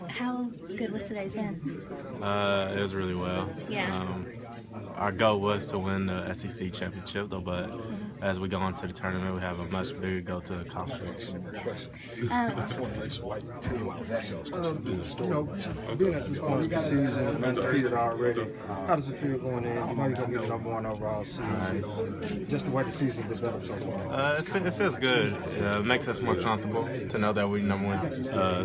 How good was today's win? It was really well. Yeah. Our goal was to win the SEC championship, though, but as we go into the tournament, we have a much bigger goal to accomplish. Yeah. I just want to make sure, like, tell me why I was asking those questions. Being a story. Being at this point of the season, undefeated already, how does it feel going in? You know you're going to get number one overall seed. Just the way the season developed so far. It feels good. It makes us more comfortable to know that we're number one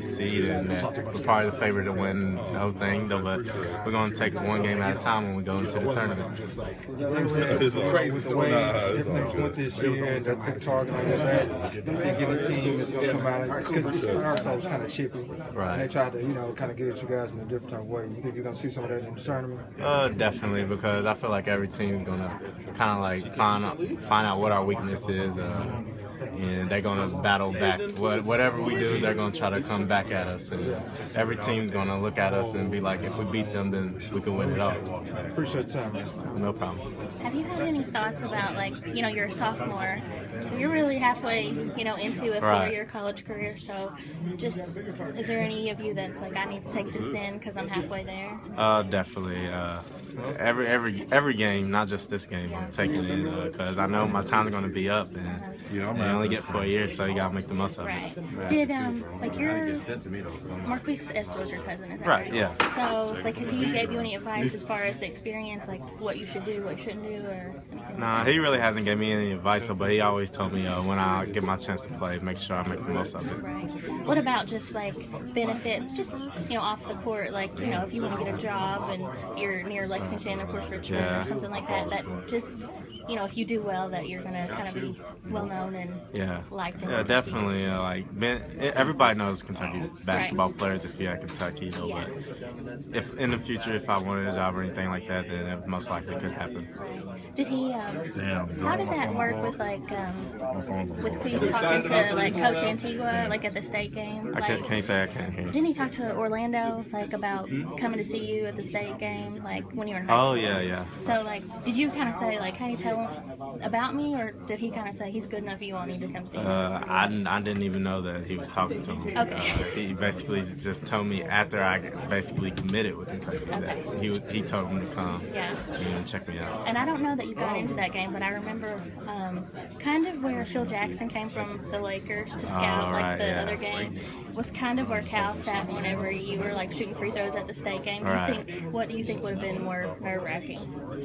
seed and that we're probably the favorite to win the whole thing, though, but we're going to take it one game at a time when we go into the tournament. Just like, it's crazy story. Everything's went this year, and the big target on this given team is going to come out because this Arkansas was kind of chippy. Right. And they tried to, kind of get at you guys in a different type of way. You think you're going to see some of that in the tournament? Definitely, because I feel like every team is going to kind of like find out what our weakness is, and they're going to battle back. Whatever we do, they're going to try to come back at us. And every team's going to look at us and be like, if we beat them, then we can win it all. Appreciate the time, man. No problem. Have you had any thoughts about, like, you're a sophomore, so you're really halfway, into a four-year college career. So, just is there any of you that's like, I need to take this in because I'm halfway there? Definitely. Every game, not just this game, I'm taking it because I know my time's going to be up, and you only get 4 years, so you got to make the most of it. Right. Did your Marquise S was your cousin, is that right? Yeah. So, like, has he gave you any advice as far as the experience, like what you should do, what you shouldn't do, or anything? Nah, he really hasn't given me any advice though, but he always told me when I get my chance to play, make sure I make the most of it. Right. What about just like benefits, just off the court, like if you want to get a job and you're near Lexington, of course, Richmond, or something like that, that just if you do well, that you're gonna kind of be well known and liked. Yeah, definitely. Everybody knows Kentucky basketball players if you're at Kentucky, though. But if in the future, if I wanted a job or anything like that, then it most likely could happen. Did he? How did that work with with Cleese talking to like Coach Antigua, like at the state game? Can you say I can't hear? Didn't he talk to Orlando about coming to see you at the state game, like when you were in high school? Oh yeah. So did you kind of say can you tell him about me, or did he kind of say he's good enough, you all need to come see him? I didn't even know that he was talking to me. Okay. He basically just told me after I basically committed with Kentucky that he told him to come and check me out. And I don't know that you got into that game, but I remember kind of where Phil Jackson came from the Lakers to scout other game was kind of where Cal sat whenever you were shooting free throws at the state game. What do you think would have been more nerve-wracking?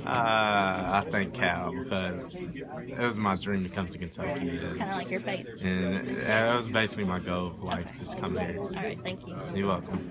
I think Cal, because it was my dream to come to Kentucky. Kind of like your fate. And that was basically my goal, just come here. All right, thank you. You're welcome.